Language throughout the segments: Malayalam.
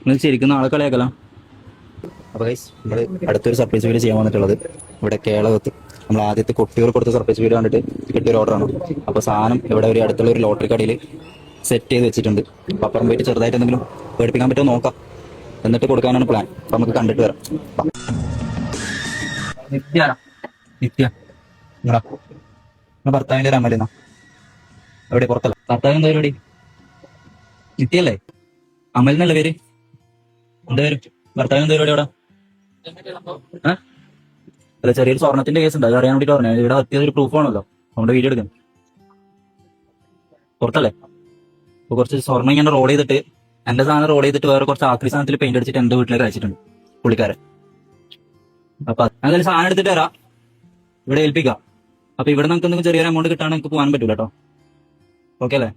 നിങ്ങൾ ശരിക്കും നാളെ കളിയാക്കലാ. അപ്പോൾ ഗൈസ് നമ്മൾ അടുത്തൊരു സർപ്രൈസ് വീഡിയോ ചെയ്യാൻ വന്നിട്ടുള്ളത് ഇവിടെ കേളകത്ത് നമ്മൾ ആദ്യത്തെ കൊട്ടിയൂർ കൊടുത്ത സർപ്രൈസ് വീഡിയോ കണ്ടിട്ട് കിട്ടിയൊരു ഓർഡറാണ്. അപ്പോൾ സാധനം ഇവിടെ ഒരു അടുത്തുള്ള ഒരു ലോട്ടറി കടയിൽ സെറ്റ് ചെയ്ത് വെച്ചിട്ടുണ്ട്. അപ്പോൾ അപ്പുറം പോയിട്ട് ചെറുതായിട്ട് എന്തെങ്കിലും പേടിപ്പിക്കാൻ പറ്റുമോ നോക്കാം, എന്നിട്ട് കൊടുക്കാനാണ് പ്ലാൻ. അപ്പോൾ നമുക്ക് കണ്ടിട്ട് വരാം. നിത്യ നിത്യ നിങ്ങളാ നിങ്ങളുടെ ഭർത്താവിൻ്റെ ഒരു അമ്മ എവിടെ? പുറത്തല്ല. ഭർത്താവ് എന്താ പരിപാടി? നിത്യല്ലേ? അമൽ എന്നല്ല പേര്? എന്താ പേര്? ഭർത്താവ് എന്താ പരിപാടി അവിടെ? അല്ല, ചെറിയൊരു സ്വർണത്തിന്റെ കേസ് ഉണ്ട്, അത് അറിയാൻ വേണ്ടിട്ട് പറഞ്ഞു. ഇവിടെ അത്യാവശ്യം ഒരു പ്രൂഫ് ആണല്ലോ, അതുകൊണ്ട് വീഡിയോ എടുക്കണം. പുറത്തല്ലേ? അപ്പൊ കുറച്ച് സ്വർണ്ണം ഇങ്ങനെ റോൾ ചെയ്തിട്ട് എന്റെ സാധനം റോൾ ചെയ്തിട്ട് വേറെ കുറച്ച് ആക്രി സാധനത്തിൽ പെയിന്റ് അടിച്ചിട്ട് എന്റെ വീട്ടിലേക്ക് അയച്ചിട്ടുണ്ട് പുള്ളിക്കാരൻ. അപ്പൊ എന്തായാലും സാധനം എടുത്തിട്ട് വരാം, ഇവിടെ ഏൽപ്പിക്കാം. അപ്പൊ ഇവിടെ നമുക്ക് എന്തെങ്കിലും ചെറിയൊരു എമൗണ്ട് കിട്ടാൻ നമുക്ക് പോകാൻ പറ്റൂല കേട്ടോ. ഓക്കെ അല്ലേ?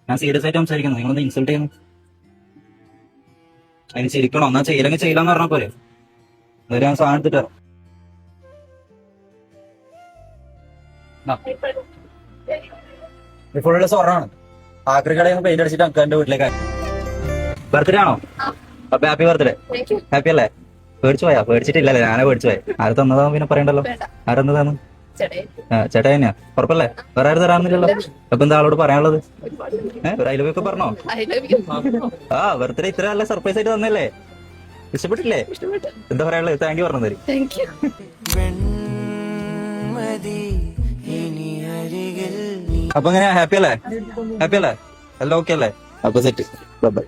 ഞാൻ സീരിയസ് ആയിട്ട് സംസാരിക്കുന്നത്, നിങ്ങളൊന്ന് ഇൻസൾട്ട് ചെയ്യുന്നു. അതിന് ചിരിക്കണോ? എന്നാ ചെയ്യില്ലെങ്കിൽ ചെയ്യില്ലെന്ന് പറഞ്ഞാൽ പോലെ. എന്തായാലും ഞാൻ സാധനം എടുത്തിട്ട് വരാം. ഫുള്ള് സ്വർണ്ണമാണ്. ആക്രി കടയിൽ പെയിന്റ് അടിച്ചിട്ട് നമുക്ക് എന്റെ വീട്ടിലേക്ക്. ബർത്ത്ഡേ ആണോ? അപ്പൊ ഹാപ്പി ബർത്ത്ഡേ. ഹാപ്പി അല്ലേ? പേടിച്ചു പോയാ? പേടിച്ചിട്ടില്ലല്ലേ? ഞാനേ പേടിച്ചു പോയി. ആര് തന്നതാന്ന് പിന്നെ പറയണ്ടല്ലോ. ആരെന്നതാന്ന്? ചേട്ടാ തന്നെയാ? ഉറപ്പല്ലേ? വേറെ ആരും തരാമെന്നില്ലല്ലോ. അപ്പൊ എന്താ ആളോട് പറയാനുള്ളത്? ഒരു ഐ ലവ് യു ഒക്കെ പറഞ്ഞോ? ആ, ബർത്ത്ഡേ ഇത്ര നല്ല സർപ്രൈസ് ആയിട്ട് തന്നല്ലേ? ഇഷ്ടപ്പെട്ടില്ലേ? എന്താ പറയാനുള്ളത്? താങ്ക് യു പറഞ്ഞു തരും. അപ്പൊ എങ്ങനെയാ? ഹാപ്പി അല്ലേ? ഹാപ്പി അല്ലേ? എല്ലാം ഓക്കെ അല്ലേ? അപ്പൊ സെറ്റ്. ബൈ.